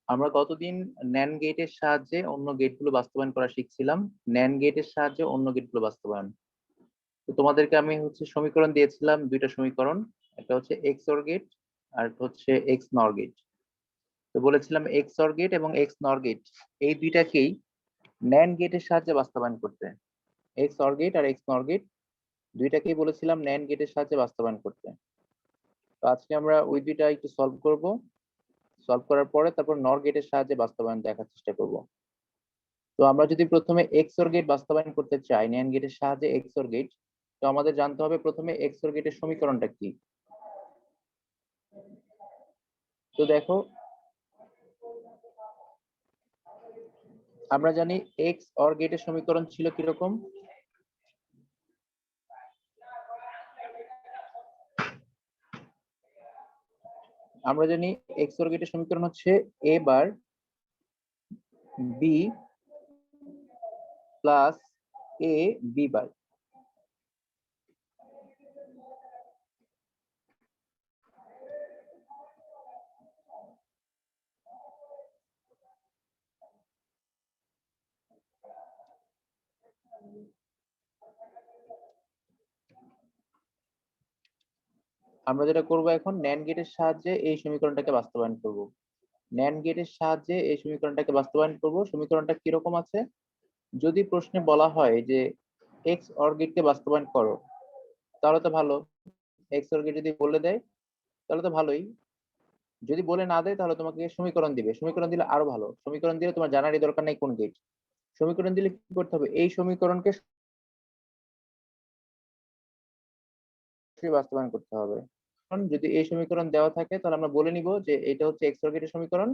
আমরা গতদিন ন্যান্ড গেটের সাহায্যে অন্য গেটগুলো বাস্তবায়ন করা শিখছিলাম। ন্যান্ড গেটের সাহায্যে অন্য গেটগুলো বাস্তবায়ন। তো তোমাদেরকে আমি সমীকরণ দিয়েছিলাম, দুইটা সমীকরণ। একটা হচ্ছে এক্স অর গেট আর একটা হচ্ছে এক্স নর গেট। তো বলেছিলাম এক্স অর গেট এবং এক্স নর গেট এই দুইটাকেই ন্যান্ড গেটের সাহায্যে বাস্তবায়ন করতে। এক্স অর গেট আর এক্স নর গেট দুইটাকেই বলেছিলাম ন্যান্ড গেটের সাহায্যে বাস্তবায়ন করতে। তো আজকে আমরা ওই দুইটা একটু সলভ করব। সলভ করার পরে তারপর নর গেটের সাহায্যে বাস্তবায়ন দেখার চেষ্টা করব। তো আমরা যদি প্রথমে এক্স অর গেট বাস্তবায়ন করতে চাই ন্যান্ড গেটের সাহায্যে এক্স অর গেট, তো আমাদের জানতে হবে প্রথমে এক্স অর গেটের সমীকরণটা কি। তো দেখো, আমরা জানি এক্স অর গেটের সমীকরণ ছিল কিরকম। আমরা জানি এক্স অর গেটের সমীকরণ হচ্ছে এ বার বি প্লাস এ বি বার। আমরা যেটা করব এখন ন্যান্ড গেটের সাহায্যে এই সমীকরণটাকে বাস্তবায়ন করব। ন্যান্ড গেটের সাহায্যে এই সমীকরণটাকে বাস্তবায়ন করব। সমীকরণটা কিরকম আছে, যদি প্রশ্নে বলা হয় যে এক্স অর গেটকে বাস্তবায়ন করো তাহলে তো ভালো। এক্স অর গেট যদি বলে দেয় তাহলে তো ভালোই। যদি বলে না দেয় তাহলে তোমাকে সমীকরণ দিবে, সমীকরণ দিলে আরো ভালো। সমীকরণ দিলে তোমার জানারই দরকার নেই কোন গেট। সমীকরণ দিলে কি করতে হবে, এই সমীকরণকে বাস্তবায়ন করতে হবে। কারণ যদি এই সমীকরণ দেওয়া থাকে তাহলে আমরা বলে নিব যে এটা হচ্ছে এক্স অর গেটের সমীকরণ।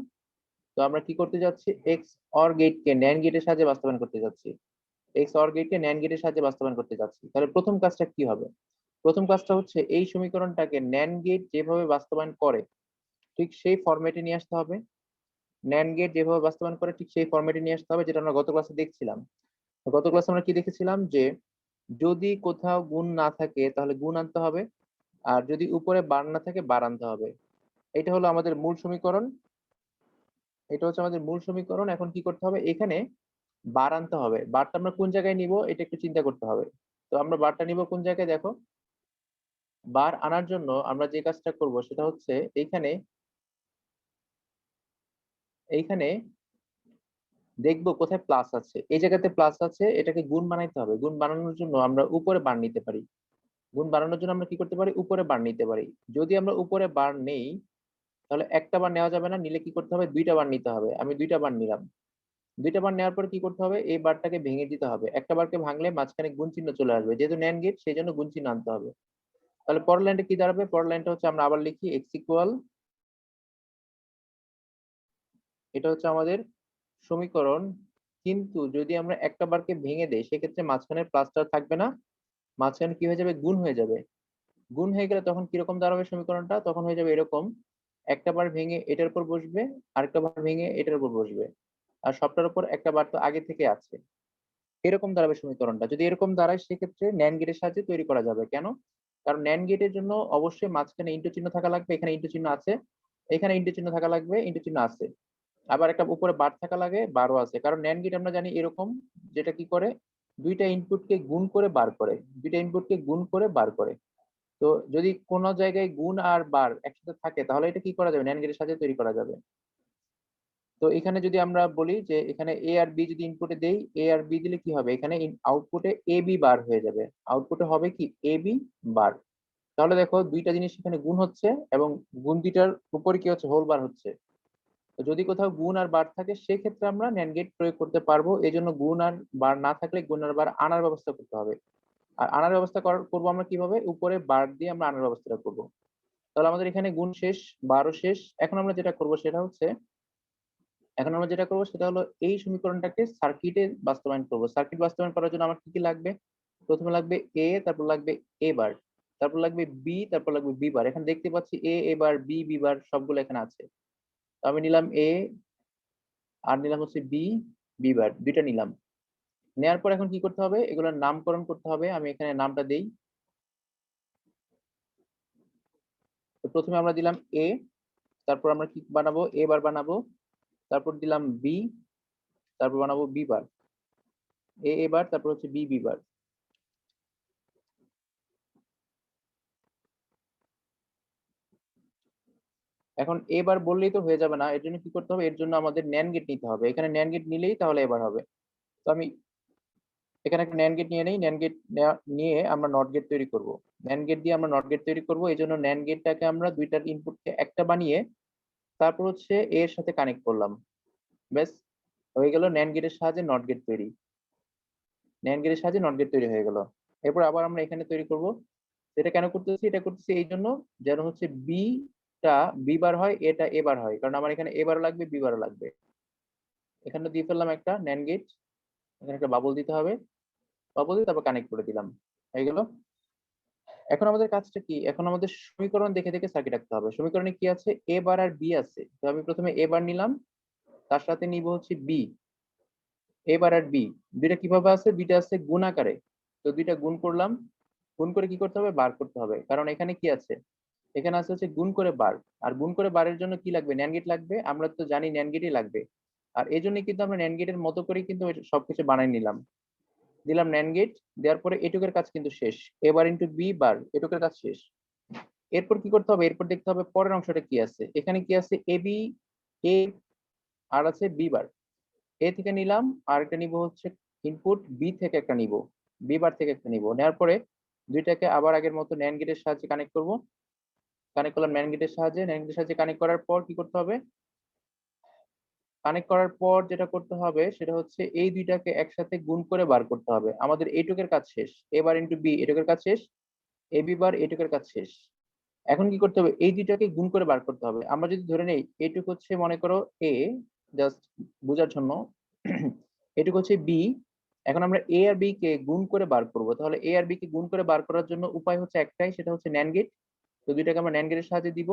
তো আমরা কি করতে যাচ্ছি, এক্স অর গেটকে ন্যান্ড গেটের সাহায্যে বাস্তবায়ন করতে যাচ্ছি। এক্স অর গেটকে ন্যান্ড গেটের সাহায্যে বাস্তবায়ন করতে যাচ্ছি। তাহলে প্রথম কাজটা কি হবে, প্রথম কাজটা হচ্ছে এই সমীকরণটাকে ন্যান্ড গেট যেভাবে বাস্তবায়ন করে ঠিক সেই ফরম্যাটে নিয়ে আসতে হবে। ন্যান্ড গেট যেভাবে বাস্তবায়ন করে ঠিক সেই ফরম্যাটে নিয়ে আসতে হবে, যেটা আমরা গত ক্লাসে দেখছিলাম। গত ক্লাসে আমরা কি দেখেছিলাম যে যদি কোথাও গুণ না থাকে তাহলে গুণ আনতে হবে, আর যদি উপরে বার না থাকে বার আনতে হবে। এটা হলো আমাদের মূল সমীকরণ। এটা হচ্ছে আমাদের মূল সমীকরণ। এখন কি করতে হবে, এখানে বার আনতে হবে। বারটা আমরা কোন জায়গায় নিব এটা একটু চিন্তা করতে হবে। তো আমরা বারটা নিব কোন জায়গায়, দেখো বার আনার জন্য আমরা যে কাজটা করব সেটা হচ্ছে এইখানে এইখানে দেখবো কোথায় প্লাস আছে, এই জায়গাতে প্লাস আছে, এটাকে গুণ বানাইতে হবে। গুণ বানানোর জন্য আমরা উপরে বার নিতে পারি। গুণ বানানোর জন্য আমরা কি করতে পারি, উপরে বার নিতে পারি। যদি আমরা উপরে বার নেই তাহলে একটা বার নেওয়া যাবে না, নিলে কি করতে হবে, দুইটা বার নিতে হবে। আমি দুইটা বার নিলাম। দুইটা বার নেওয়ার পরে কি করতে হবে, এই বারটাকে ভেঙে দিতে হবে। একটা বারকে ভাঙলে মাঝখানে গুণ চিহ্ন চলে আসবে, যেহেতু ন্যান্ড গেট সেই জন্য গুণ চিহ্ন আনতে হবে। তাহলে পরের লাইনটা কি দাঁড়াবে, পরের লাইনটা হচ্ছে আমরা আবার লিখি এক্স ইকুয়াল, এটা হচ্ছে আমাদের সমীকরণ। কিন্তু যদি আমরা একটা বারকে ভেঙে দেই সেক্ষেত্রে মাঝখানে প্লাসটা থাকবে না, মাঝখানে কি হয়ে যাবে, গুণ হয়ে যাবে। গুণ হয়ে গেলে তখন কিরকম দাঁড়াবে সমীকরণটা, তখন হয়ে যাবে এরকম, একটা বার ভেঙে এটার উপর বসবে, আরেকটা বার ভেঙে এটার উপর বসবে, আর সবটার উপর একটা বার তো আগে থেকে আছে। এরকম দাঁড়াবে সমীকরণটা। যদি এরকম দাঁড়ায় সেক্ষেত্রে ন্যান্ড গেটের সাহায্যে তৈরি করা যাবে। কেন, কারণ ন্যান্ড গেটের জন্য অবশ্যই মাঝখানে ইন্টু চিহ্ন থাকা লাগবে। এখানে ইন্টু চিহ্ন আছে, এখানে ইন্টু চিহ্ন থাকা লাগবে, ইন্টু চিহ্ন আছে। আবার একটা উপরে বার থাকা লাগে, বারও আছে। কারণ ন্যান্ড গেট আমরা জানি এরকম, যেটা কি করে, দুইটা ইনপুটকে গুণ করে বার করে, দুইটা ইনপুটকে গুণ করে বার করে। তো যদি কোনো জায়গায় গুণ আর বার একসাথে থাকে তাহলে এটা কি করা যাবে, ন্যান্ড গেটের সাহায্যে তৈরি করা যাবে। তো এখানে যদি আমরা বলি যে এখানে এ আর বি যদি ইনপুটে দেই, এ আর বি দিলে কি হবে, এখানে আউটপুটে এ বি বার হয়ে যাবে। আউটপুটে হবে কি, এ বি বার। তাহলে দেখো দুইটা জিনিস এখানে গুণ হচ্ছে এবং গুণ দুইটার উপরে কি হচ্ছে, হোল বার হচ্ছে। তো যদি কোথাও গুণ আর বার থাকে সেক্ষেত্রে আমরা ন্যান্ড গেট প্রয়োগ করতে পারবো। এই জন্য গুণ আর বার না থাকলে গুণ আর বার আনার ব্যবস্থা করতে হবে। আর আনার ব্যবস্থা করবো আমরা কিভাবে, উপরে বার দিয়ে আমরা আনার ব্যবস্থাটা করবো। তাহলে আমাদের এখানে গুণ শেষ, বারও শেষ। এখন আমরা যেটা করবো সেটা হচ্ছে, এখন আমরা যেটা করবো সেটা হলো এই সমীকরণটাকে সার্কিটে বাস্তবায়ন করব। সার্কিট বাস্তবায়ন করার জন্য আমার কি কি লাগবে, প্রথমে লাগবে এ, তারপর লাগবে এ বার, তারপর লাগবে বি, তারপর লাগবে বি বার। এখানে দেখতে পাচ্ছি এ বার বি বি বার সবগুলো এখানে আছে। তো আমি নিলাম এ আর নিলাম হচ্ছে বি বি বার, দুইটা নিলাম। নেয়ার পর এখন কি করতে হবে, এগুলোর নামকরণ করতে হবে। আমি এখানে নামটা দেই। তো প্রথমে আমরা দিলাম এ, তারপর আমরা কি বানাবো, এ বার বানাবো, তারপর দিলাম বি, তারপর বানাবো বি বার, এ বার, তারপর হচ্ছে বি বি বার। এখন এবার বললেই তো হয়ে যাবে না, এর জন্য কি করতে হবে, এর জন্য আমাদের ন্যান গেট নিতে হবে। এখানে ন্যান গেট নিলেই তাহলে এবার হবে। তো আমি এখানে একটা ন্যান গেট নিয়ে নেই, ন্যান গেট নিয়ে আমরা নট গেট তৈরি করব। ন্যান গেট দিয়ে আমরা নট গেট তৈরি করব, এই জন্য ন্যান গেটটাকে আমরা দুইটার ইনপুটকে একটা বানিয়ে তারপর হচ্ছে এর সাথে কানেক্ট করলাম। ব্যাস, হয়ে গেল ন্যান গেটের সাহায্যে নট গেট তৈরি। ন্যান গেটের সাহায্যে নট গেট তৈরি হয়ে গেল। এরপর আবার আমরা এখানে তৈরি করব। এটা কেন করতেছি, এটা করতেছি এই জন্য যেন হচ্ছে বি টা বি বার হয়, এটা এ বার হয়, কারণ আমার এখানে এ বার লাগবে, বি বার লাগবে। এখানে দিয়ে ফেললাম একটা ন্যান গেট, এখানে একটা বাবল দিতে হবে, বাবল দিয়ে তারপর কানেক্ট করে দিলাম, হয়ে গেল। এখন আমাদের কাজটা কি, এখন আমাদের সমীকরণ দেখে দেখে সার্কিট আঁকতে হবে। সমীকরণে কি আছে, এ বার আর বি আছে, তো আমি প্রথমে এ বার নিলাম, তার সাথে নিব হচ্ছে বি। এ বার আর বি দুইটা কিভাবে আছে, দুইটা আছে গুণ আকারে, তো দুইটা গুণ করলাম। গুণ করে কি করতে হবে, বার করতে হবে, কারণ এখানে কি আছে, এখানে আছে হচ্ছে গুণ করে বার। আর গুণ করে বারের জন্য কি লাগবে, ন্যান গেট লাগবে, আমরা তো জানি ন্যান গেটই লাগবে। আর এই জন্য কিন্তু আমরা ন্যান গেটের মতো করেই কিন্তু সবকিছু বানাই নিলাম। দিলাম ন্যান গেট, দেওয়ার পরে এটুকের কাজ কিন্তু শেষ, এ বার ইন্টু বি বার, এটুকের কাজ শেষ। এরপর কি করতে হবে, এরপর দেখতে হবে পরের অংশটা কি আছে, এখানে কি আছে, এ বি, এ আর আছে বি বার। এ থেকে নিলাম, আর একটা নিব হচ্ছে ইনপুট বি থেকে একটা নিব, বি বার থেকে একটা নিব, নেওয়ার পরে দুইটাকে আবার আগের মতো ন্যান গেটের সাহায্যে কানেক্ট করব। কানেক্ট করলাম ন্যান গেটের সাহায্যে, ন্যান গেটের সাহায্যে কানেক্ট করার পর কি করতে হবে, কানেক্ট করার পর যেটা করতে হবে সেটা হচ্ছে এই দুইটাকে একসাথে গুণ করে বার করতে হবে। আমাদের এইটুকের কাজ শেষ, এ বার ইন্টু বি, এটুকের কাজ শেষ, এ বি বার, এটুকের কাজ শেষ। এখন কি করতে হবে, এই দুইটাকে গুণ করে বার করতে হবে। আমরা যদি ধরে নেই এইটুকু হচ্ছে মনে করো এ, জাস্ট বোঝার জন্য, এটুকু হচ্ছে বি। এখন আমরা এ আর বি কে গুণ করে বার করব, তাহলে এ আর বি কে গুণ করে বার করার জন্য উপায় হচ্ছে একটাই, সেটা হচ্ছে ন্যান গেট। তো দুইটাকে আমরা ন্যান গেটের সাহায্যে দিব।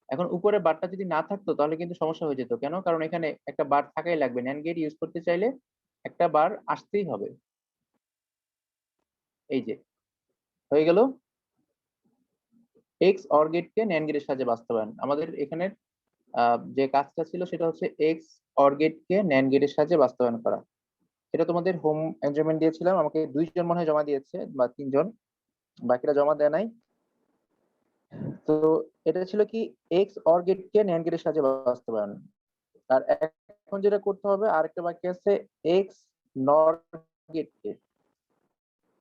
এখন উপরে বারটা যদি না থাকতো তাহলে কিন্তু সমস্যা হয়ে যেত, কেন, কারণ এখানে একটা বার থাকাই লাগবে, ন্যান গেট ইউজ করতে চাইলে একটা বার আসতেই হবে। এই যে হয়ে গেল, এক্স অর গেটকে ন্যান গেটের সাহায্যে বাস্তবায়ন। আমাদের এখানে যে কাজটা ছিল সেটা হচ্ছে এক্স অর গেটকে ন্যান গেটের সাহায্যে বাস্তবায়ন করা। এটা তোমাদের হোম অ্যাসাইনমেন্ট দিয়েছিলাম, আমাকে দুইজন মনে হয় জমা দিয়েছে বা তিনজন, বাকিরা জমা দেয় নাই। তো এটা ছিল কি, এক্স অর গেটকে ন্যান গেটের সাহায্যে বাস্তবায়ন। আর এখন যেটা করতে হবে, আরেকটা বাকি আছে, এক্স নর গেটকে,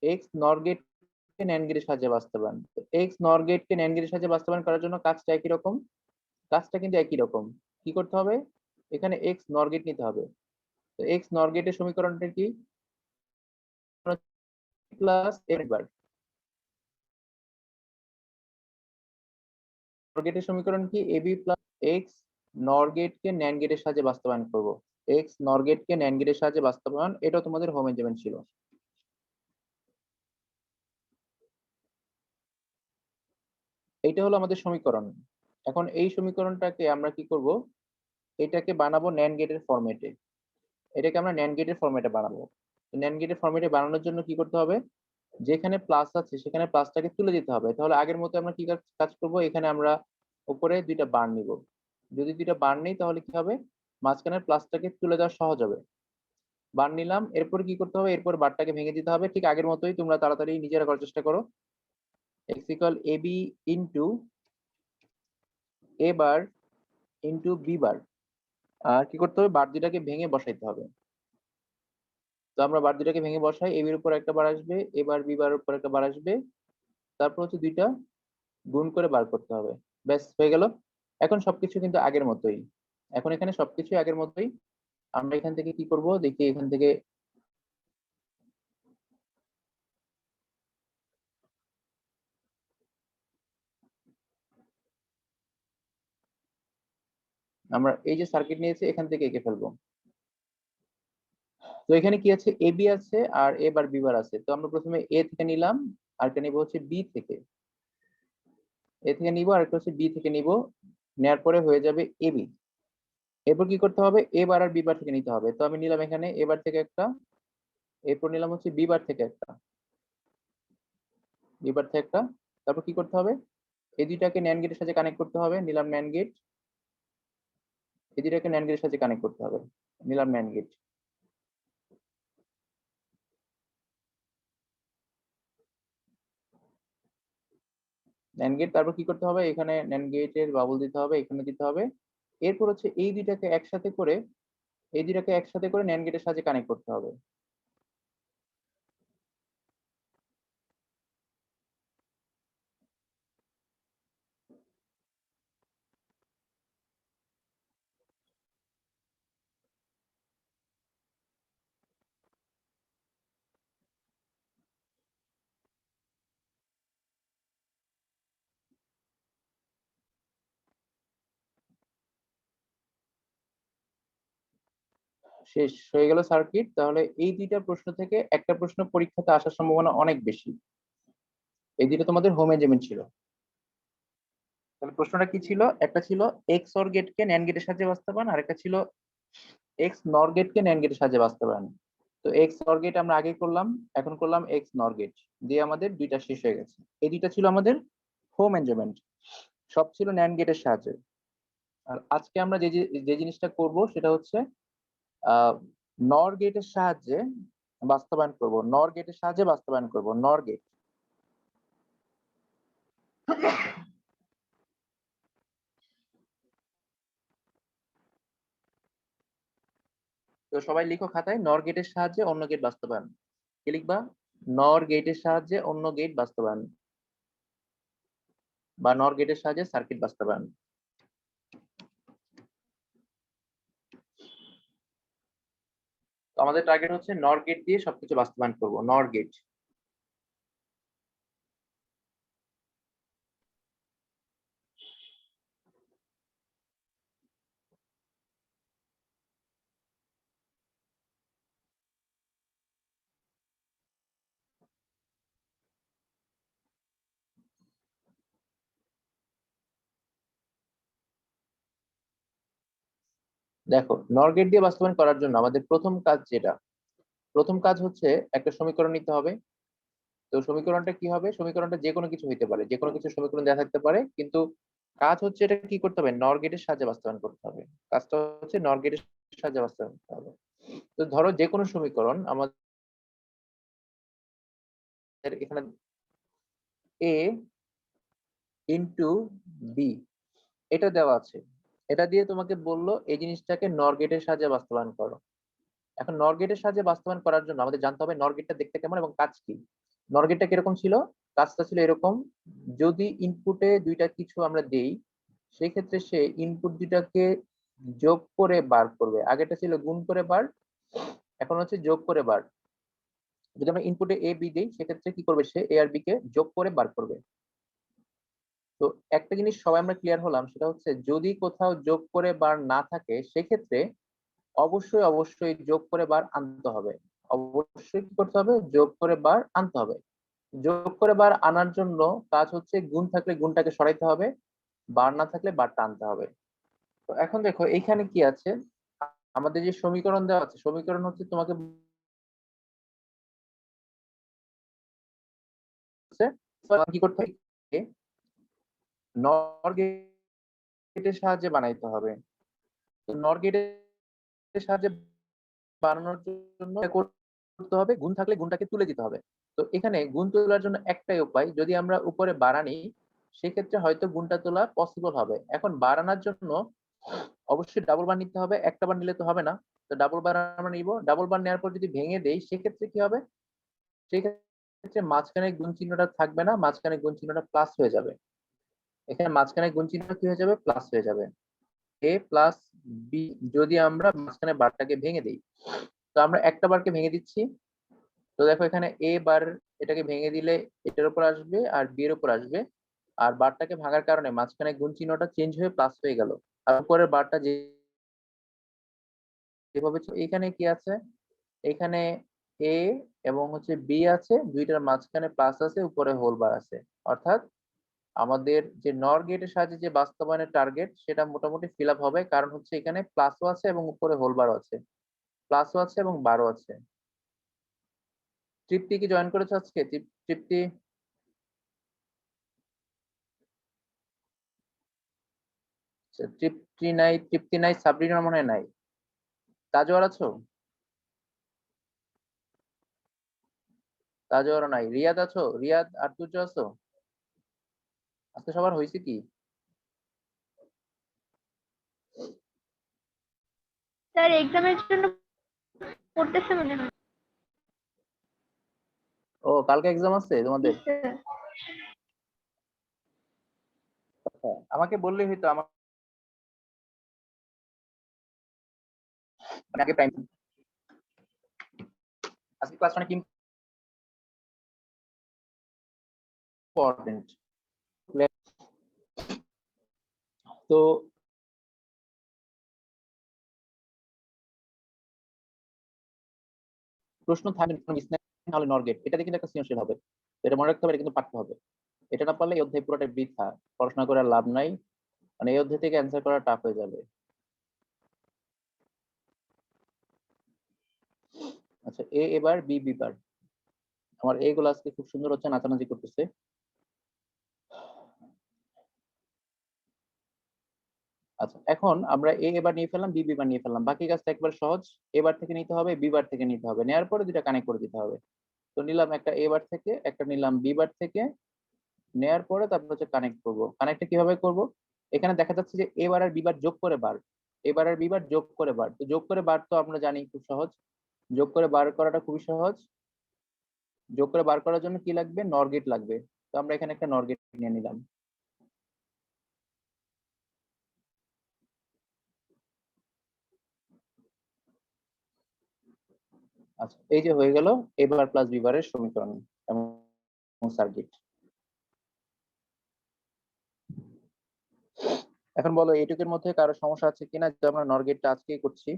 এক্স নর গেটকে ন্যান গেটের সাহায্যে বাস্তবায়ন। এক্স নর গেটকে ন্যান গেটের সাহায্যে বাস্তবায়ন করার জন্য কাজটা একই রকম, কাজটা কিন্তু একই রকম। কি করতে হবে, এখানে এক্স নর গেট নিতে হবে। তো এক্স নর গেটের সমীকরণটা কি, প্লাস এবার নর গেটের সমীকরণ কি, এবি প্লাস এক্স নর গেটকে ন্যান গেটের সাহায্যে বাস্তবায়ন করব। এক্স নর গেটকে ন্যান গেটের সাহায্যে বাস্তবায়ন, এটা তোমাদের হোম অ্যাসাইনমেন্ট ছিল। এইটা হলো আমাদের সমীকরণ। এখন এই সমীকরণটাকে আমরা কি করব, এটাকে বানাবো ন্যান গেটের ফরম্যাটে। এটাকে আমরা ন্যান গেটের ফরম্যাটে বানাবো। ন্যান গেটের ফরম্যাটে বানানোর জন্য কি করতে হবে, যেখানে প্লাস আছে সেখানে প্লাসটাকে তুলে দিতে হবে। তাহলে আগের মতো আমরা কি কাজ করব, এখানে আমরা উপরে দুইটা বার নিব। যদি দুইটা বার নেই তাহলে কি হবে, মাঝখানের প্লাসটাকে তুলে দেওয়া সহজ হবে। বার নিলাম, এরপর কি করতে হবে, এরপর বারটাকে ভেঙে দিতে হবে, ঠিক আগের মতোই, তোমরা তাড়াতাড়ি নিজেরা করার চেষ্টা করো। X equal A B into A bar into B বার। আর কি করতে হবে, বার দুটাকে ভেঙে বসাইতে হবে। তো আমরা বার দুটাকে ভেঙে বসাই, এ বির উপর একটা বার আসবে, এবার বি বার উপর একটা বার আসবে, তারপর হচ্ছে দুইটা গুণ করে বার করতে হবে। ব্যাস হয়ে গেল। এখন সবকিছু কিন্তু আগের মতোই, এখন এখানে সবকিছু আগের মতোই। আমরা এখান থেকে কি করব দেখি, এখান থেকে আমরা এই যে সার্কিট নিয়েছি এখান থেকে এঁকে ফেলবো। তো এখানে কি আছে, এ বি আছে আর এ বার বি বার আছে, তো আমরা প্রথমে এ থেকে নিলাম, আরেকটা নিব হচ্ছে বি থেকে, এ থেকে নিব আরেকটা হচ্ছে বি থেকে নিব, নেওয়ার পরে হয়ে যাবে এ বি। এরপর কি করতে হবে, এ বার আর বি বার থেকে নিতে হবে, তো আমি নিলাম এখানে এ বার থেকে একটা, এরপর নিলাম হচ্ছে বি বার থেকে একটা, বি বার থেকে একটা। তারপর কি করতে হবে, এই দুইটাকে ন্যান গেটের সাথে কানেক্ট করতে হবে, নিলাম ন্যান গেট, এই দুটাকে ন্যান্ড গেটের সাথে কানেক্ট করতে হবে। নিলাম ন্যান্ড গেট। ন্যান্ড গেট, তারপর কি করতে হবে, এখানে ন্যান্ড গেটের বাবল দিতে হবে, এখানে দিতে হবে। এরপর হচ্ছে এই দুইটাকে একসাথে করে ন্যান্ড গেটের সাথে কানেক্ট করতে হবে। শেষ হয়ে গেল সার্কিট। তাহলে এই দুইটা প্রশ্ন থেকে একটা প্রশ্ন পরীক্ষাতে আসার সম্ভাবনা অনেক বেশি। এই দুইটা তোমাদের হোম এজেমেন্ট ছিল। তাহলে প্রশ্নটা কি ছিল, একটা ছিল এক্স অর গেটকে ন্যান্ড গেটের সাহায্যে বাস্তবায়ন, আর একটা ছিল এক্স নর গেটকে ন্যান্ড গেটের সাহায্যে বাস্তবায়ন। তো এক্স অর গেট আমরা আগে করলাম, এখন করলাম এক্স নর গেট দিয়ে আমাদের দুইটা শেষ হয়ে গেছে। এই দুইটা ছিল আমাদের হোম এনজয়মেন্ট, সব ছিল ন্যান্ড গেটের সাহায্যে। আর আজকে আমরা যে জিনিসটা করব সেটা হচ্ছে নর গেটের সাহায্যে বাস্তবায়ন করব, নর গেটের সাহায্যে বাস্তবায়ন করব, নর গেট। তো সবাই লিখো খাতায়, নর গেটের সাহায্যে অন্য গেট বাস্তবায়ন। কি লিখবা, নর গেটের সাহায্যে অন্য গেট বাস্তবায়ন বা নর গেটের সাহায্যে সার্কিট বাস্তবায়ন। তো আমাদের টার্গেট হচ্ছে নর গেট দিয়ে সবকিছু বাস্তবায়ন করব, নর গেট। দেখো, নর গেট দিয়ে বাস্তবায়ন করার জন্য আমাদের প্রথম কাজ হচ্ছে একটা সমীকরণ নিতে হবে। তো সমীকরণটা কি হবে, সমীকরণটা যে কোনো কিছু হইতে পারে, যে কোনো কিছু সমীকরণ দেওয়া থাকতে পারে, কিন্তু কাজ হচ্ছে এটা কি করতে হবে, নর গেটের সাহায্যে বাস্তবায়ন করতে হবে। কাজটা হচ্ছে নর গেটের সাহায্যে বাস্তবায়ন করতে হবে। তো ধরো যে কোনো সমীকরণ আমাদের এখানে এ ইন্টু বি এটা দেওয়া আছে, এটা দিয়ে তোমাকে বললো এই জিনিসটাকে নর গেটের সাহায্যে বাস্তবায়ন করো। এখন নর গেটের সাহায্যে বাস্তবায়ন করার জন্য আমাদের জানতে হবে নর গেটটা দেখতে কেমন এবং কাজ কি। নর গেটটা কিরকম ছিল, কাজটা ছিল এরকম, যদি ইনপুটে দুইটা কিছু আমরা দেই সেই ক্ষেত্রে সে ইনপুট দুইটাকে যোগ করে বার করবে। আগেটা ছিল গুণ করে বার, এখন হচ্ছে যোগ করে বার। যদি আমরা ইনপুটে এ বি দিই সেক্ষেত্রে কি করবে, সে এ আর বি কে যোগ করে বার করবে। তো একটা জিনিস সবাই আমরা ক্লিয়ার হলাম, সেটা হচ্ছে যদি কোথাও যোগ করে বার না থাকে সেক্ষেত্রে অবশ্যই যোগ করে বার আনতে হবে। অবশ্যই কি করতে হবে, যোগ করে বার আনতে হবে। যোগ করে বার আনার জন্য কাজ হচ্ছে গুণ থাকলে গুণটাকে সরাইতে হবে, বার না থাকলে বারটা আনতে হবে। তো এখন দেখো এইখানে কি আছে, আমাদের যে সমীকরণ দেওয়া আছে, সমীকরণ হচ্ছে তোমাকে কি করতে হবে, নর গেটের সাহায্যে বানাইতে হবে। তো নর গেটের সাহায্যে বানানোর জন্য করতে হবে, গুণ থাকলে গুণটাকে তুলে দিতে হবে। তো এখানে গুণ তোলার জন্য একটাই উপায়, যদি আমরা উপরে বাড়ানি সেক্ষেত্রে হয়তো গুণটা তোলা পসিবল হবে। এখন বাড়ানোর জন্য অবশ্যই ডাবল বার নিতে হবে, একটা বার নিলে তো হবে না। তো ডাবল বার আমরা নিব, ডাবল বার নেওয়ার পর যদি ভেঙে দেই সেক্ষেত্রে কি হবে, সেক্ষেত্রে মাঝখানে গুণ চিহ্নটা থাকবে না, মাঝখানে গুণ চিহ্নটা প্লাস হয়ে যাবে। এখানে মাঝখানে গুণ চিহ্ন কি হয়ে যাবে, প্লাস হয়ে যাবে। এ প্লাস বি যদি আমরা মাঝখানে বারটাকে ভেঙে দিই, তো আমরা একটা বারকে ভেঙে দিচ্ছি। তো দেখো এখানে এ বার এটাকে ভেঙে দিলে এটার উপর আসবে আর বি এর উপর আসবে, আর বারটাকে ভাঙার কারণে মাঝখানে গুণ চিহ্নটা চেঞ্জ হয়ে প্লাস হয়ে গেল। আর উপরের বারটা যেভাবে এখানে কি আছে, এখানে এ এবং হচ্ছে বি আছে, দুইটার মাঝখানে প্লাস আছে, উপরে হোল বার আছে। অর্থাৎ আমাদের যে নর গেটের সাহায্যে যে বাস্তবায়নের টার্গেট সেটা মোটামুটি ফিল আপ হবে, কারণ হচ্ছে এখানে প্লাসও আছে এবং উপরে হোল বারও আছে, প্লাসও আছে এবং বারও আছে। তৃপ্তি কি জয়েন করেছো আজকে, তৃপ্তি? তৃপ্তি নাই, সাবরিনা মনে হয় নাই। তাজওয়ার আছো? তাজওয়ার নাই। রিয়াদ আছো? রিয়াদ আর তুজ আছো? আজকে সবার হয়েছে কি? স্যার এক্সামের জন্য পড়তেছে মনে হয়। ও কালকে এক্সাম আছে তোমাদের? আচ্ছা, আমাকে বললেই হয়তো আমার আগে টাইম। আজকে ক্লাস অনেক ইম্পর্টেন্ট। তো প্রশ্ন থাকবে নাহলে নরগেট, এটা দিয়ে কিন্তু একটা সৃজনশীল হবে। এটা মনে রাখতে হবে, এটা কিন্তু পারতে হবে। এটা না পারলে এই অধ্যায় পুরোটা বৃথা, পড়াশোনা করে আর লাভ নাই। মানে এই অধ্যায় থেকে অ্যান্সার করা টাফ হয়ে যাবে। আচ্ছা, এ এবার বি বিবার। আমার এগুলো আজকে খুব সুন্দর হচ্ছে, নাচানাচি করতেছে। আচ্ছা, এখন আমরা এ এবার নিয়ে ফেললাম, বি বিবার নিয়ে ফেললাম, বাকি কাজটা একবার সহজ। এবার থেকে নিতে হবে, বিবার থেকে নিতে হবে, নেওয়ার পরে দুটা কানেক্ট করে দিতে হবে। তো নিলাম একটা এবার থেকে, একটা নিলাম বিবার থেকে, নেয়ার পরে তারপর হচ্ছে কানেক্ট করব। কানেক্টটা কিভাবে করব? এখানে দেখা যাচ্ছে যে এবার আর বিবার যোগ করে বার, এবার আর বিবার যোগ করে বার। তো যোগ করে বার তো আমরা জানি খুব সহজ, যোগ করে বার করাটা খুবই সহজ। যোগ করে বার করার জন্য কি লাগবে? নরগেট লাগবে। তো আমরা এখানে একটা নরগেট নিয়ে নিলাম। আচ্ছা, এই যে হয়ে গেল এবার প্লাস বিবারের সমীকরণ এবং সার্কিট। এখন বলো এইটুকুর মধ্যে কারো সমস্যা আছে কিনা, যে আমরা নরগেটটা আজকেই করছি?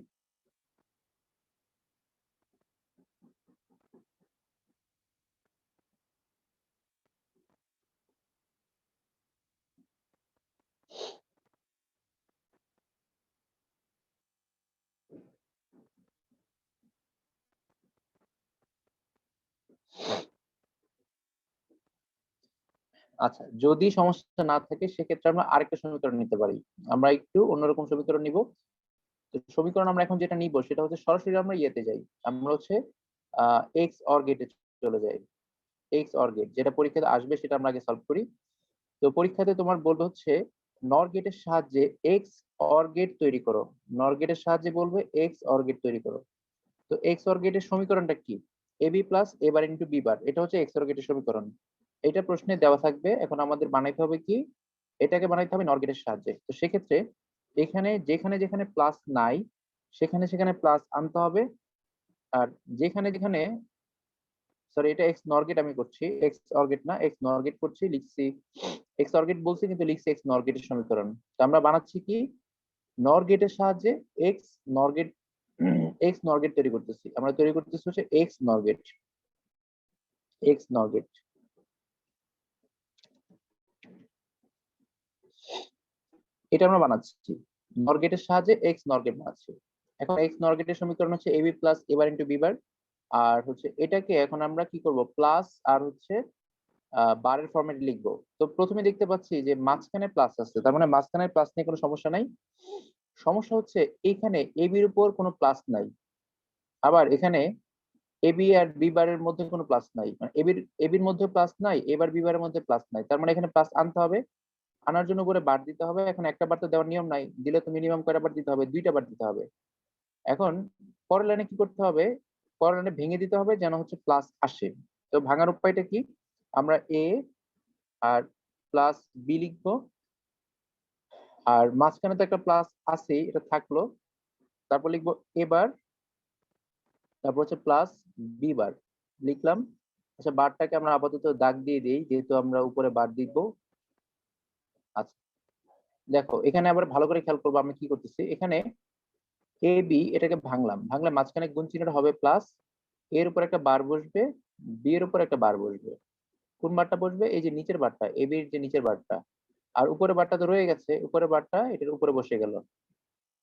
আচ্ছা, যদি সমস্যা না থাকে সেক্ষেত্রে আমরা আরেকটা সমীকরণ নিতে পারি। আমরা একটু অন্যরকম সমীকরণ নিব। সমীকরণ আমরা এখন যেটা নিব সেটা হচ্ছে সরাসরি আমরা ইয়েতে যাই, আমরা হচ্ছে এক্স অর গেটে চলে যাই। এক্স অর গেট যেটা পরীক্ষাতে আসবে সেটা আমরা আগে সলভ করি। তো পরীক্ষাতে তোমার বলবে হচ্ছে নর গেটের সাহায্যে এক্স অর গেট তৈরি করো। নর গেটের সাহায্যে বলবে এক্স অর গেট তৈরি করো। তো এক্স অর গেটের সমীকরণটা কি? A B plus A bar into B বার, এটা হচ্ছে এক্স অর গেটের সমীকরণ। এটা প্রশ্নে দেওয়া থাকবে। এখন আমাদের বানাইতে হবে কি? এটাকে বানাইতে হবে নর গেটের সাহায্যে। তো সেক্ষেত্রে এখানে যেখানে যেখানে প্লাস নাই সেখানে সেখানে প্লাস আনতে হবে। আর যেখানে যেখানে, সরি এটা এক্স নরগেট আমি করছি, এক্স অর্গেট না, এক্স নরগেট করছি, লিখছি এক্স অর্গেট বলছি কিন্তু লিখছি এক্স নরগেটের সমীকরণ। তো আমরা বানাচ্ছি কি? নরগেটের সাহায্যে এক্স নরগেট, এক্স নরগেট তৈরি করতেছি। আমরা তৈরি করতেছি হচ্ছে এক্স নরগেট, এক্স নরগেট। এটা আমরা বানাচ্ছি নরগেটের সাহায্যে এক্স নরগেট বানাচ্ছি। এখন এক্স নরগেটের সমীকরণ হচ্ছে এবি প্লাস এবার ইন্টু বি বার। আর হচ্ছে এটাকে এখন আমরা কি করব? প্লাস আর হচ্ছে বারের ফরম্যাটে লিখবো। তো প্রথমে দেখতে পাচ্ছি যে মাঝখানে প্লাস আছে, তার মানে মাঝখানে প্লাস নিয়ে কোনো সমস্যা নাই। সমস্যা হচ্ছে এখানে এবির উপর কোনো প্লাস নাই, আবার এখানে এবি আর বি বারের মধ্যে কোনো প্লাস নাই, মানে এবির মধ্যে প্লাস নাই, এবার বি বারের মধ্যে প্লাস নাই, তার মানে এখানে প্লাস আনতে হবে। আনার জন্য করে বার দিতে হবে। এখন একটা বার তো দেওয়ার নিয়ম নাই, দিলে তো মিনিমাম কয়টা বার দিতে হবে? দুইটা বার দিতে হবে। এখন পরের লাইনে কি করতে হবে? পরের লাইনে ভেঙে দিতে হবে যেন হচ্ছে প্লাস আসে। তো ভাঙার উপায়টা কি? আমরা এ আর প্লাস বি লিখবো, আর মাঝখানে তো একটা প্লাস আছে, এটা থাকলো। তারপর লিখবো এবার, তারপর হচ্ছে প্লাস বি বার লিখলাম। আচ্ছা, বারটাকে আমরা আপাতত দাগ দিয়ে দিই যেহেতু আমরা উপরে বার দিব। আচ্ছা, দেখো এখানে আবার ভালো করে খেয়াল করবো আমি কি করতেছি। এখানে এ বি এটাকে ভাঙলাম, ভাঙলে মাঝখানে গুণ চিহ্নটা হবে প্লাস, এর উপর একটা বার বসবে, বি এর উপর একটা বার বসবে। কোন বারটা বসবে? এই যে নিচের বারটা, এ বির যে নিচের বারটা। আর উপরে বারটা তো রয়ে গেছে, উপরে বারটা এটার উপরে বসে গেল।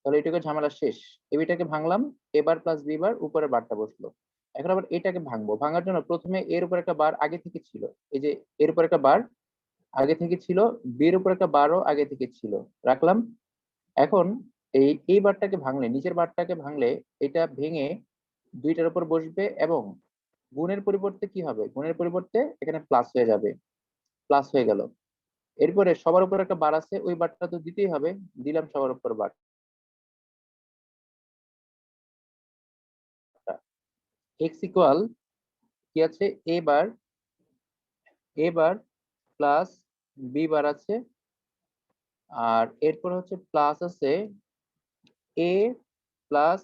তাহলে এটুকু ঝামেলা শেষ। এবিটাকে ভাঙলাম, এবার প্লাস বি বার, উপরে বারটা বসলো। এখন আবার এটাকে ভাঙবো, ভাঙার জন্য প্রথমে এর উপর একটা বার আগে থেকে ছিল, এই যে এর উপর একটা বার আগে থেকে ছিল, বি এর উপর একটা বারও আগে থেকে ছিল, রাখলাম। এখন এই বারটাকে ভাঙলে, নিচের বারটাকে ভাঙলে এটা ভেঙে দুইটার উপর বসবে এবং গুণের পরিবর্তে কি হবে, গুণের পরিবর্তে এখানে প্লাস হয়ে যাবে, প্লাস হয়ে গেল। এরপরে সবার উপর একটা বার আছে, ওই বারটা তো দিতেই হবে, দিলাম সবার উপর বার। এক্স ইকুয়াল কি আছে, এ বার প্লাস বি বার আছে, আর এরপর হচ্ছে প্লাস আছে এ প্লাস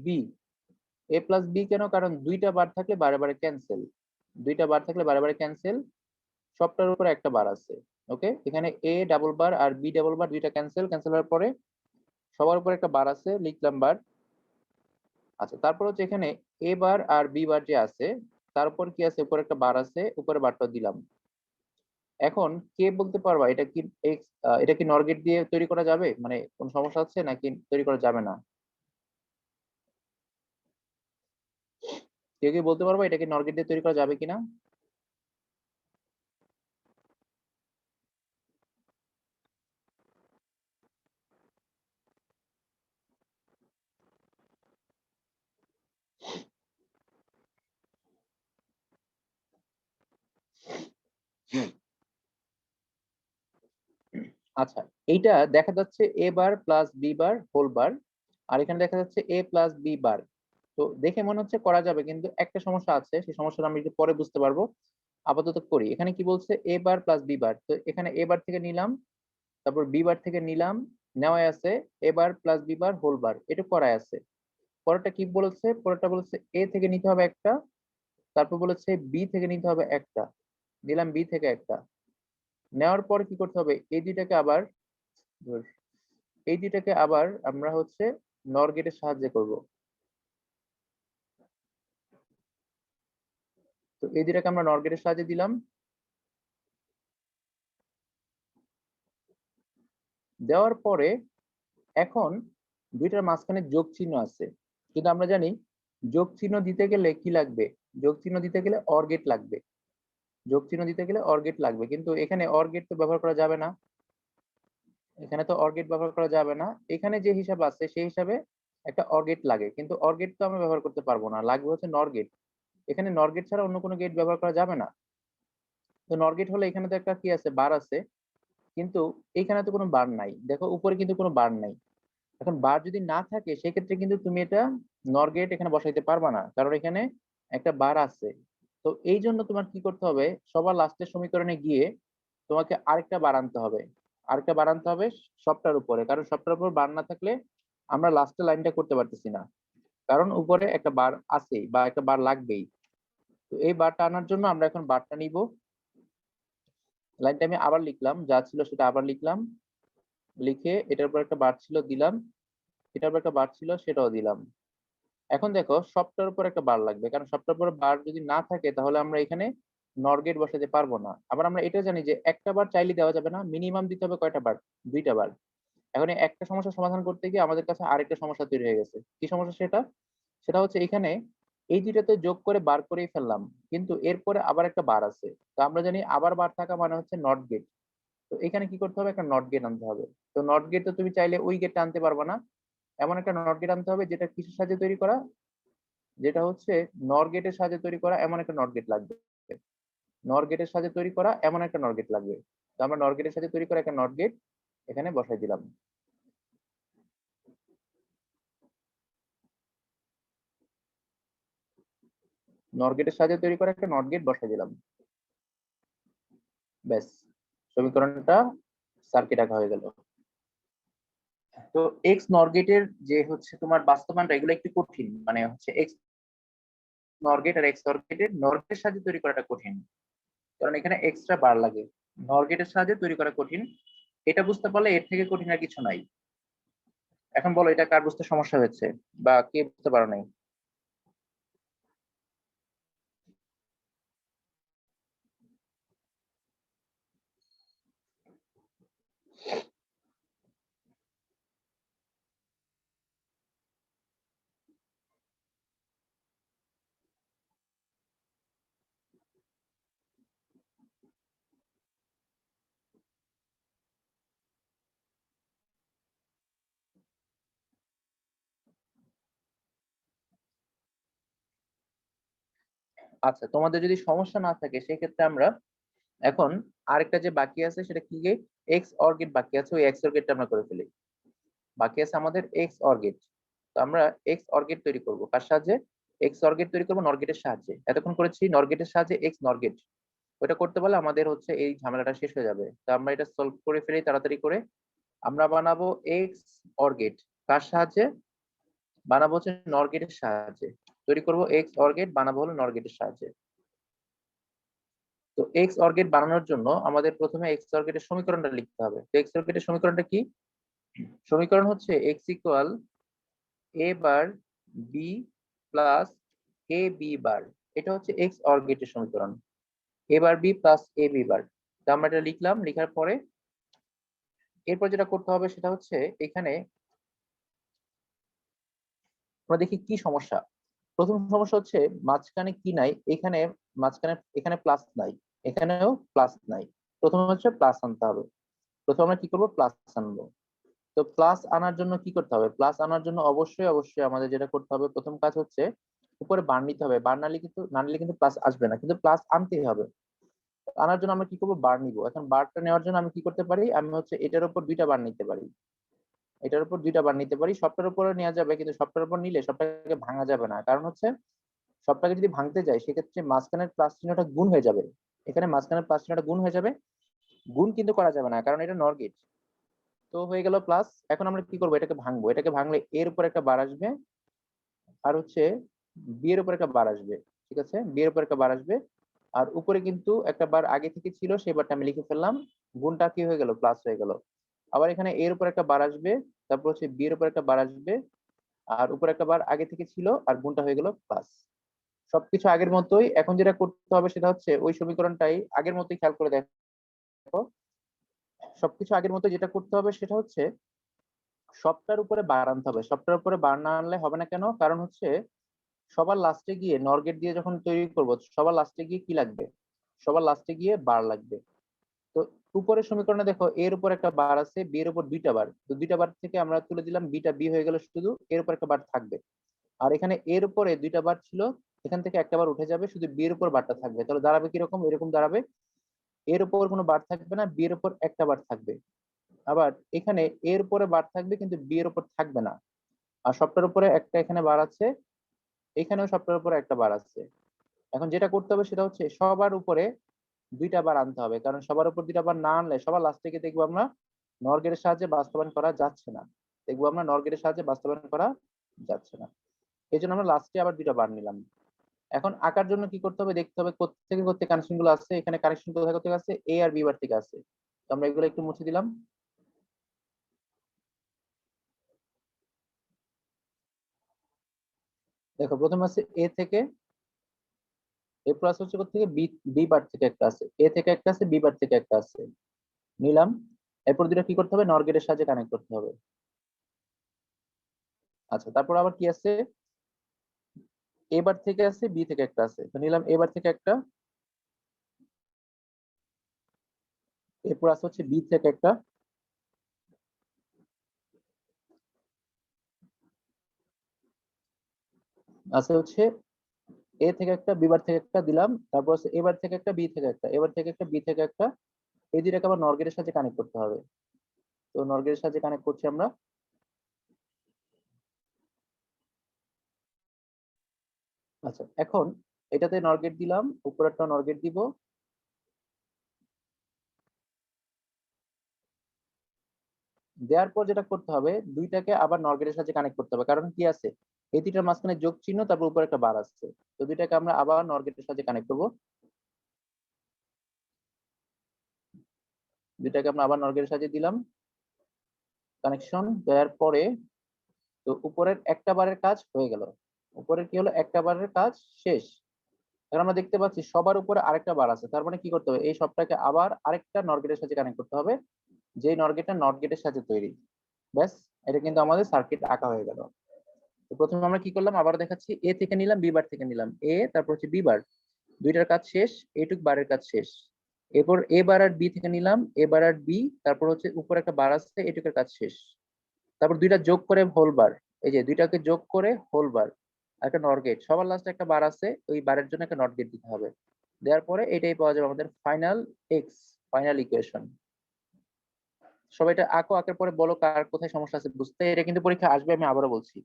বি। এ প্লাস বি কেন, কারণ দুইটা বার থাকলে বারে বারে ক্যান্সেল, দুইটা বার থাকলে বারে বারে ক্যান্সেল, সবটার উপরে একটা বার আছে। ওকে, এখানে এ ডাবল বার আর বি ডাবল বার দুইটা ক্যান্সেল, ক্যান্সেল হওয়ার পরে সবার উপরে একটা বার আছে, লিখলাম বার। আচ্ছা, তারপর হচ্ছে এখানে এ বার আর বি বার যে আছে তার উপর কি আছে, উপরে একটা বার আছে, উপরে বারটা দিলাম। এখন কে বলতে পারবা এটা কি এক্স, এটা কি নর গেট দিয়ে তৈরি করা যাবে, মানে কোন সমস্যা আছে নাকি তৈরি করা যাবে না? কেউ কি বলতে পারবা এটা কি নর গেট দিয়ে তৈরি করা যাবে কিনা? আচ্ছা, এইটা দেখা যাচ্ছে A bar plus B bar whole bar, আর এখানে দেখা যাচ্ছে এ প্লাস বি বার। তো দেখে মনে হচ্ছে করা যাবে, কিন্তু একটা সমস্যা আছে, সেই সমস্যাটা আমি একটু পরে বুঝতে পারবো। আপাতত করি। এখানে কি বলছে, এ বার প্লাস বি বার, তো এখানে এ বার থেকে নিলাম, তারপর বি বার থেকে নিলাম, নেওয়াই আছে A bar plus B bar whole bar, এটা করাই আছে। পরেরটা কি বলেছে, পরেরটা বলেছে এ থেকে নিতে হবে একটা, তারপর বলেছে বি থেকে নিতে হবে একটা, দিলাম বি থেকে একটা। নেওয়ার পর কি করতে হবে, এই দুইটাকে আবার আমরা হচ্ছে নর গেটের সাহায্যে করব। তো এই দুইটাকে আমরা নর গেটের সাহায্যে দিলাম, দেওয়ার পরে এখন দুইটার মাঝখানে যোগ চিহ্ন আছে, কিন্তু আমরা জানি যোগ চিহ্ন দিতে গেলে কি লাগবে, যোগ চিহ্ন দিতে গেলে অর গেট লাগবে, যোগ চিহ্ন দিতে গেলে অর গেট লাগবে, কিন্তু এখানে অর গেট তো ব্যবহার করা যাবে না, এখানে তো অর গেট ব্যবহার করা যাবে না। এখানে যে হিসাব আছে সেই হিসাবে একটা অর গেট লাগে, কিন্তু অর গেট তো আমরা ব্যবহার করতে পারবো না, লাগবে হচ্ছে নর গেট। এখানে নর গেট ছাড়া অন্য কোনো গেট ব্যবহার করা যাবে না। তো নর গেট হলে এখানে তো একটা কি আছে, বার আছে, কিন্তু এইখানে তো কোনো বার নাই, দেখো উপরে কিন্তু কোনো বার নাই। এখন বার যদি না থাকে সেক্ষেত্রে কিন্তু তুমি এটা নর গেট এখানে বসাইতে পারবা না, কারণ এখানে একটা বার আছে। তো এই জন্য তোমার কি করতে হবে, সবার লাস্টের সমীকরণে গিয়ে তোমাকে আরেকটা বার আনতে হবে, আরেকটা বার আনতে হবে সবটার উপরে, কারণ সবটার উপর বার না থাকলে আমরা লাস্টের লাইনটা করতে পারতেছি না, কারণ উপরে একটা বার আছেই বা একটা বার লাগবেই। তো এই বারটা আনার জন্য আমরা এখন বারটা নিব। লাইনটা আমি আবার লিখলাম, যা ছিল সেটা আবার লিখলাম, লিখে এটার উপর একটা বার ছিল দিলাম, এটার উপর একটা বার ছিল সেটাও দিলাম। এখন দেখো সবটার উপর একটা বার লাগবে, কারণ সবটার উপর বার যদি না থাকে তাহলে আমরা এখানে নর গেট বসাতে পারবো না। আবার আমরা এটা জানি যে একটা বার চাইলে দেওয়া যাবে না, মিনিমাম দিতে হবে কয়টা বার, দুইটা বার। এখন এই একটা সমস্যা সমাধান করতে গিয়ে আমাদের কাছে আরেকটা সমস্যা তৈরি হয়ে গেছে। কি সমস্যা সেটা, সেটা হচ্ছে এখানে এই দুইটাতে যোগ করে বার করেই ফেললাম, কিন্তু এরপরে আবার একটা বার আছে। তো আমরা জানি আবার বার থাকা মানে হচ্ছে নট গেট। তো এখানে কি করতে হবে, একটা নট গেট আনতে হবে। তো নট গেট তো তুমি চাইলে ওই গেটটা আনতে পারবা না, এমন একটা নট গেট আনতে হবে যেটা কিসের সাহায্যে তৈরি করা, যেটা হচ্ছে নর গেটের সাহায্যে তৈরি করা এমন একটা নট গেট লাগবে, নর গেটের সাহায্যে তৈরি করা এমন একটা নট গেট লাগবে। তো আমরা নর গেটের সাহায্যে তৈরি করা একটা নট গেট এখানে বসাই দিলাম, নর গেটের সাহায্যে তৈরি করা একটা নট গেট বসাই দিলাম। ব্যাস, সমীকরণটা সার্কিট আঁকা হয়ে গেল। তো এক্স নর গেটের যে হচ্ছে তোমার বাস্তবায়নটা, এগুলো একটু কঠিন, মানে হচ্ছে এক্স নর গেট আর এক্স নর গেটের নর গেটের সাহায্যে তৈরি করাটা কঠিন, কারণ এখানে এক্সট্রা বার লাগে। নর গেটের সাহায্যে তৈরি করা কঠিন, এটা বুঝতে পারলে এর থেকে কঠিন আর কিছু নাই। এখন বলো এটা কার বুঝতে সমস্যা হয়েছে বা কে বুঝতে পারো নাই? আচ্ছা, তোমাদের যদি সমস্যা না থাকে সেক্ষেত্রে আমরা এখন আরেকটা যে বাকি আছে সেটা কি, এক্স অর গেট বাকি আছে, ওই এক্স অর গেটটা আমরা করে ফেলি। বাকি আছে আমাদের এক্স অর গেট। তো আমরা এক্স অর গেট তৈরি করব কার সাহায্যে? এক্স অর গেট তৈরি করবো নর গেটের সাহায্যে। এতক্ষণ করেছি নর গেটের সাহায্যে এক্স নর গেট। ওটা করতে পারলে আমাদের হচ্ছে এই ঝামেলাটা শেষ হয়ে যাবে। তো আমরা এটা সলভ করে ফেলি তাড়াতাড়ি করে। আমরা বানাবো এক্স অর গেট কার সাহায্যে? বানাবো হচ্ছে নর গেটের সাহায্যে। তৈরি করবো এক্স অর গেট, বানাবো হলো নর গেটের সাহায্যে। তো এক্স অর গেট বানানোর জন্য আমাদের প্রথমে এক্স অর গেটের সমীকরণটা লিখতে হবে। তো এক্স অর গেটের সমীকরণটা কি? সমীকরণ হচ্ছে x equal A bar B plus A B বার। এটা হচ্ছে এক্স অর গেটের সমীকরণ, এ বার বি প্লাস এ বি বার। তো আমরা এটা লিখলাম, লিখার পরে এরপর যেটা করতে হবে সেটা হচ্ছে এখানে আমরা দেখি কি সমস্যা। প্রথম সমস্যা হচ্ছে মাঝখানে কি নাই, এখানে মাঝখানে এখানে প্লাস নাই, এখানেও প্লাস নাই। প্রথমে হচ্ছে প্লাস আনতে হবে। প্রথমে আমরা কি করবো? প্লাস আনবো। তো প্লাস আনার জন্য কি করতে হবে? প্লাস আনার জন্য অবশ্যই অবশ্যই আমাদের যেটা করতে হবে, প্রথম কাজ হচ্ছে উপরে বার নিতে হবে। বার না নিলে কিন্তু প্লাস আসবে না, কিন্তু প্লাস আনতেই হবে। আনার জন্য আমরা কি করবো? বার নিব। এখন বারটা নেওয়ার জন্য আমি কি করতে পারি? আমি হচ্ছে এটার উপর দুইটা বার নিতে পারি, এটার উপর দুইটা বার নিতে পারি। সবটার উপরে নেওয়া যাবে, কিন্তু সবটার উপর নিলে সবটাকে ভাঙা যাবে না। কারণ হচ্ছে সবটাকে যদি ভাঙতে যাই সেক্ষেত্রে মাঝখানের প্লাস চিহ্নটা গুণ হয়ে যাবে। এখানে মাঝখানের প্লাস চিহ্নটা গুণ হয়ে যাবে, গুণ কিন্তু করা যাবে না কারণ এটা নর গেট। তো হয়ে গেল প্লাস। এখন আমরা কি করবো? এটাকে ভাঙবো। এটাকে ভাঙলে এর উপর একটা বার আসবে, আর হচ্ছে বি এর উপর একটা বার আসবে। ঠিক আছে, বি এর উপর একটা বার আসবে। আর উপরে কিন্তু একটা বার আগে থেকে ছিল, সেই বারটা আমি লিখে ফেললাম। গুণটা কি হয়ে গেল? প্লাস হয়ে গেল। আবার এখানে এর উপর একটা বার আসবে, তারপর হচ্ছে বি এর উপর একটা বার আসবে, আর উপর একটা বার আগে থেকে ছিল, আর গুণটা হয়ে গেল প্লাস। সবকিছু আগের মতোই। এখন যেটা করতে হবে সেটা হচ্ছে ওই সমীকরণটাই আগের মতোই, খেয়াল করে দেখো। সবকিছু আগের মতো যেটা করতে হবে সেটা হচ্ছে সবটার উপরে বার আনতে হবে। সবটার উপরে বার না আনলে হবে না। কেন? কারণ হচ্ছে সবার লাস্টে গিয়ে নর গেট দিয়ে যখন তৈরি করব, সবার লাস্টে গিয়ে কি লাগবে? সবার লাস্টে গিয়ে বার লাগবে। তো উপরের সমীকরণে দেখো এর উপর একটা বার আছে, বি এর উপর দুইটা বার। তো দুইটা বার থেকে আমরা তুলে দিলাম, বিটা বি হয়ে গেল, শুধু এর উপর একটা বার থাকবে। আর এখানে এর উপরে দুইটা বার ছিল, এখান থেকে একটা বার উঠে যাবে, শুধু বি এর উপর বারটা থাকবে। তাহলে দাঁড়াবে কিরকম? এরকম দাঁড়াবে, এর উপর কোনো বার থাকবে না, বি এর উপর একটা বার থাকবে। আবার এখানে এর উপরে বার থাকবে কিন্তু বি এর উপর থাকবে না। আর সবটার উপরে একটা এখানে বার আছে, এখানেও সবটার উপরে একটা বার আছে। এখন যেটা করতে হবে সেটা হচ্ছে সবার উপরে দুইটা বার আনতে হবে, কারণ সবার উপর দুইটা বার না আনলে সবার লাস্ট থেকে দেখবো আমরা নর গেটের সাহায্যে বাস্তবায়ন করা যাচ্ছে না। দেখবো আমরা নর গেটের সাহায্যে বাস্তবায়ন করা যাচ্ছে না। এই জন্য আমরা লাস্টে আবার দুইটা বার নিলাম। এখন আঁকার জন্য কি করতে হবে? দেখতে হবে কোত্থেকে কোত্থেকে কানেকশন গুলো আছে। এখানে কানেকশন কোথায় কোথায় আছে? এ আর বি বার থেকে আছে। তো আমরা এগুলো একটু মুছে দিলাম। দেখো প্রথম আছে এ থেকে, এ প্লাস হচ্ছে কোথা থেকে? বি, বি বার থেকে একটা আছে, এ থেকে একটা আছে, বি বার থেকে একটা আছে, নিলাম। এরপর দুটো কি করতে হবে? নর গেটের সাহায্যে কানেক্ট করতে হবে। আচ্ছা, তারপর আবার কি আছে? এ বার থেকে আছে, বি থেকে একটা আছে, তো নিলাম এ বার থেকে একটা, এরপর আছে হচ্ছে বি থেকে একটা, আছে হচ্ছে এ থেকে একটা, বি বার থেকে একটা দিলাম। তারপর আছে এ বার থেকে একটা, বি থেকে একটা, এবার থেকে একটা, বি থেকে একটা। এই দুইটাকে আবার নর গেটের সাহায্যে কানেক্ট করতে হবে। তো নর গেটের সাহায্যে কানেক্ট করছি আমরা। আচ্ছা, এখন এটাতে নর গেট দিলাম, উপরেরটা নর গেট দিব। দেওয়ার পর যেটা করতে হবে, দুইটাকে আবার নর গেটের সাথে কানেক্ট করতে হবে। কারণ কি আছে? এই দুইটার মাঝখানে যোগ চিহ্ন, তারপর উপরে একটা বার আসছে। তো দুইটাকে আমরা আবার নর গেটের সাথে কানেক্ট করবো। দুইটাকে আমরা আবার নর গেটের সাথে দিলাম কানেকশন দেওয়ার পরে। তো উপরের একটা বারের কাজ হয়ে গেল। উপরের কি হলো? একটা বারের কাজ শেষ। এখন আমরা দেখতে পাচ্ছি সবার উপরে আরেকটা বার আছে, তার মানে কি করতে হবে? এই সবটাকে আবার আরেকটা নর গেটের সাথে কানেক্ট করতে হবে, যেই নর গেটটা নট গেটের সাথে তৈরি। ব্যাস, এটা কিন্তু আমাদের সার্কিট আঁকা হয়ে গেল। তো প্রথমে আমরা কি করলাম? আবার দেখাচ্ছি, এ থেকে নিলাম, বি বার থেকে নিলাম, এ তারপর হচ্ছে বি বার, দুইটার কাজ শেষ, এটুক বারের কাজ শেষ। এরপর এ বার আর বি থেকে নিলাম, এ বার আর বি, তারপর হচ্ছে উপর একটা বার আছে, এটুকের কাজ শেষ। তারপর দুইটা যোগ করে হোল বার, এই যে দুইটাকে যোগ করে হোল বার, একটা নর গেট, সবার লাস্টে একটা বার আছে, ওই বারের জন্য একটা নট গেট দিতে হবে। দেওয়ার পরে এটাই পাওয়া যাবে আমাদের ফাইনাল এক্স, ফাইনাল ইকুয়েশন। সবাই এটা আঁকো, আঁকার পরে বলো কার কোথায় সমস্যা আছে বুঝতে। এটা কিন্তু পরীক্ষা আসবে, আমি আবারও বলছি।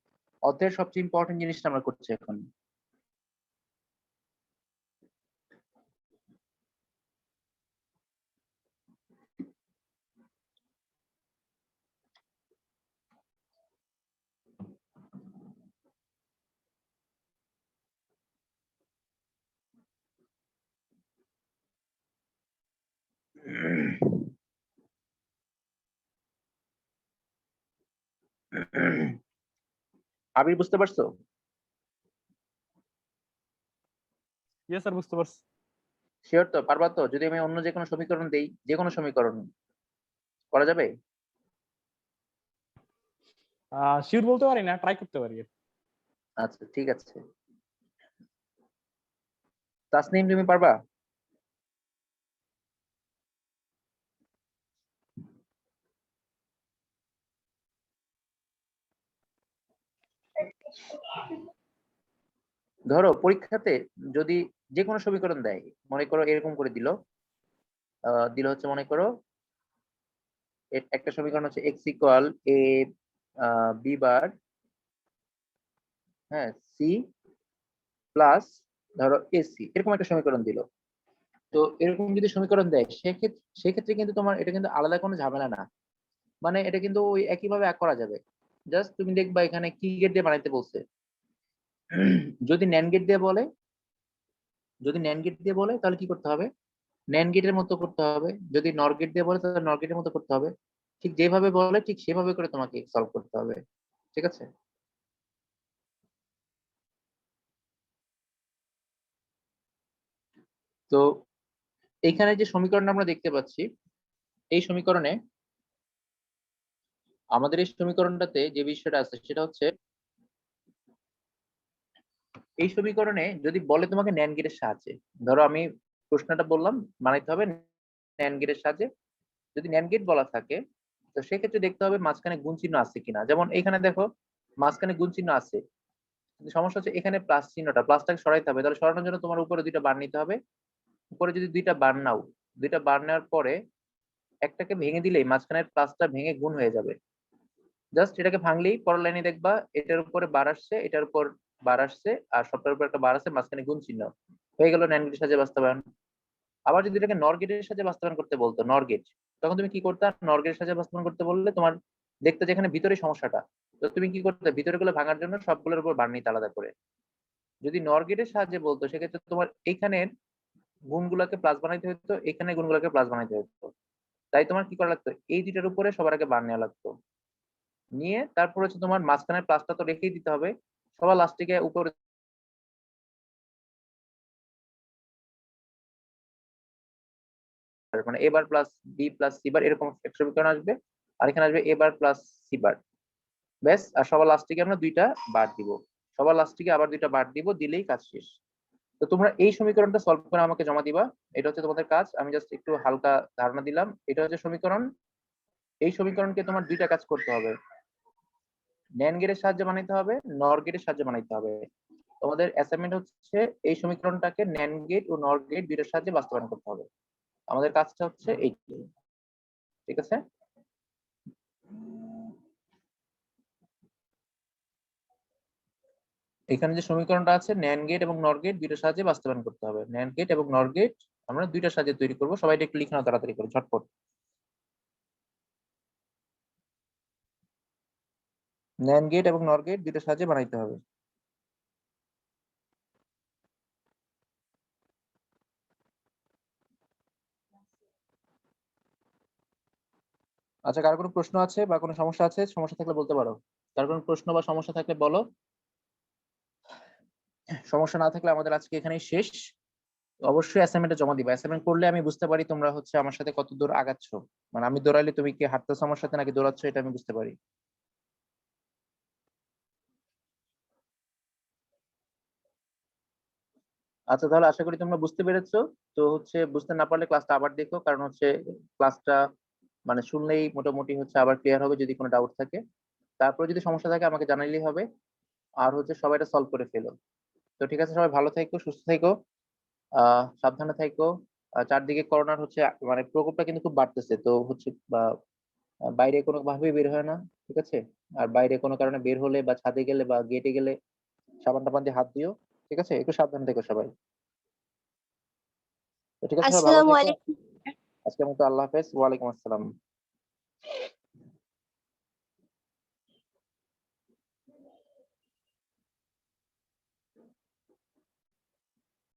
অধ্যায়ের সবচেয়ে ইম্পর্টেন্ট জিনিসটা আমরা করছি এখন। আবির বুঝতে পারছো? ইয়েস স্যার, বুঝতে পারছি। শিওর তো? পারবা তো? যদি আমি অন্য যে কোনো সমীকরণ দেই, যে কোনো সমীকরণ করা যাবে? শিওর বলতে পারি না, ট্রাই করতে পারি। আচ্ছা ঠিক আছে। তাসনিম তুমি পারবা? ধরো পরীক্ষাতে যদি যে কোনো সমীকরণ দেয়, মনে করো এরকম করে দিল, দিল হচ্ছে মনে করো একটা সমীকরণ হচ্ছে এক্স ইকুয়াল এ বি বার, হ্যাঁ, সি প্লাস ধরো এসি, এরকম একটা সমীকরণ দিল। তো এরকম যদি সমীকরণ দেয় সেক্ষেত্রে কিন্তু তোমার এটা কিন্তু আলাদা কোনো ঝামেলা না, মানে এটা কিন্তু ওই একইভাবে করা যাবে। জাস্ট তুমি দেখবা এখানে কি গেট দিয়ে বানাইতে বলছে। যদি ন্যান্ড গেট দিয়ে বলে, যদি ন্যান্ড গেট দিয়ে বলে তাহলে কি করতে হবে? ন্যান্ড গেটের মতো করতে হবে। যদি নর গেট দিয়ে বলে তাহলে নর গেটের মতো করতে হবে। ঠিক যেভাবে বলে ঠিক সেভাবে করে তোমাকে সলভ করতে হবে। ঠিক আছে? তো এইখানে যে সমীকরণটা আমরা দেখতে পাচ্ছি, এই সমীকরণে আমাদের এই সমীকরণটাতে যে বিষয়টা আছে সেটা হচ্ছে, এই সমীকরণে যদি বলে তোমাকে ন্যান্ড গেটের সাহায্যে, ধরো আমি প্রশ্নটা বললাম বানাইতে হবে ন্যান্ড গেটের সাহায্যে। যদি ন্যান্ড গেট বলা থাকে তো সেক্ষেত্রে দেখতে হবে মাঝখানে গুণ চিহ্ন আছে কিনা। যেমন এখানে দেখো মাঝখানে গুণ চিহ্ন আছে, কিন্তু সমস্যা হচ্ছে এখানে প্লাস চিহ্নটা, প্লাসটাকে সরাইতে হবে। তাহলে সরানোর জন্য তোমার উপরে দুইটা বার নিতে হবে। উপরে যদি দুইটা বার নাও, দুইটা বার নেওয়ার পরে একটাকে ভেঙে দিলেই মাঝখানের প্লাসটা ভেঙে গুণ হয়ে যাবে। জাস্ট এটাকে ভাঙলেই পরের লাইনে দেখবা এটার উপরে বার আসছে, এটার উপর বার আসছে, আর সবটার উপর একটা বার আছে, মাঝখানে গুণ চিহ্ন। হয়ে গেল ন্যান্ড গেটের সাহায্যে বাস্তবায়ন। আবার যদি এটাকে নর গেটের সাহায্যে বাস্তবায়ন করতে বলতো, নর গেট, তখন তুমি কি করতে? নর গেটের সাহায্যে বাস্তবায়ন করতে বললে তোমার দেখতে যেখানে ভিতরে সমস্যাটা, তো তুমি কি করতে? ভিতরে গুলো ভাঙার জন্য সবগুলোর উপর বার নিতে আলাদা করে। যদি নর গেটের সাহায্যে বলতো সেক্ষেত্রে তোমার এইখানের গুণগুলোকে প্লাস বানাইতে হতো, এখানে গুণগুলোকে প্লাস বানাইতে হতো। তাই তোমার কি করা লাগতো? এই দুইটার উপরে সবার আগে বার নেওয়া লাগতো। নিয়ে তারপর হচ্ছে তোমার মাঝখানের প্লাসটা তো রেখেই দিতে হবে, সবার লাস্টে গিয়ে উপরে মানে A bar plus B plus C bar এরকম একটা সমীকরণ আসবে। আর এখানে আসবে এ বার প্লাস সি বার, ব্যাস। আর সবার লাস্টে আমরা দুইটা বার দিব, সবার লাস্টে আবার দুইটা বার দিব, দিলেই কাজ শেষ। তো তোমরা এই সমীকরণটা সলভ করে আমাকে জমা দিবা। এটা হচ্ছে তোমাদের কাজ, আমি জাস্ট একটু হালকা ধারণা দিলাম। এটা হচ্ছে সমীকরণ। এই সমীকরণকে তোমার দুইটা কাজ করতে হবে, ন্যান্ড গেটের সাহায্যে বানাইতে হবে, নর গেটের সাহায্যে বানাইতে হবে। তোমাদের অ্যাসাইনমেন্ট হচ্ছে এই সমীকরণটাকে ন্যান্ড গেট ও নর গেট দুইটার সাহায্যে বাস্তবায়ন করতে হবে। আমাদের কাজটা হচ্ছে এইটাই। ঠিক আছে? এখানে যে সমীকরণটা আছে ন্যান্ড গেট এবং নর গেট দুইটার সাহায্যে বাস্তবায়ন করতে হবে। ন্যান্ড গেট এবং নর গেট আমরা দুইটার সাহায্যে তৈরি করব। সবাই একটু লিখে নাও তাড়াতাড়ি করে, ঝটপট। ন্যান্ড গেট এবং নর গেট দুইটার সাহায্যে বানাইতে হবে। আচ্ছা, কার কোনো প্রশ্ন আছে বা কোনো সমস্যা আছে? সমস্যা থাকলে বলতে পারো। কার কোনো প্রশ্ন বা সমস্যা থাকলে বলো। সমস্যা না থাকলে আমাদের আজকে এখানেই শেষ। অবশ্যই অ্যাসাইনমেন্টে জমা দিবা। অ্যাসাইনমেন্ট করলে আমি বুঝতে পারি তোমরা হচ্ছে আমার সাথে কত দূর আগাচ্ছ। মানে আমি দৌড়াইলে তুমি কি হাঁটতেছো আমার সাথে নাকি দৌড়াচ্ছ, এটা আমি বুঝতে পারি। আচ্ছা, তাহলে আশা করি তোমরা বুঝতে পেরেছো। তো হচ্ছে বুঝতে না পারলে ক্লাসটা আবার দেখো, কারণ হচ্ছে ক্লাসটা মানে শুনলেই মোটামুটি হচ্ছে আবার ক্লিয়ার হবে যদি কোনো ডাউট থাকে। তারপর যদি সমস্যা থাকে আমাকে জানাইলেই হবে। আর হচ্ছে সবাই এটা সলভ করে ফেলো। তো ঠিক আছে, সবাই ভালো থেকো, সুস্থ থেকো, সাবধানে থেকো। চারদিকে করোনার হচ্ছে মানে প্রকোপটা কিন্তু খুব বাড়তেছে, তো হচ্ছে বাইরে কোনো ভাবেই বের হয় না, ঠিক আছে? আর বাইরে কোনো কারণে বের হলে বা ছাদে গেলে বা গেটে গেলে সাবান টাবান দিয়ে হাত দিও, ঠিক আছে? একটু সাবধানে থেকো সবাই। তো ঠিক আছে, সবাই ভালো আসসালামু থেকো। আলাইকুম। আজকের মতো আল্লাহ হাফেজ, ওয়ালাইকুম আসসালাম।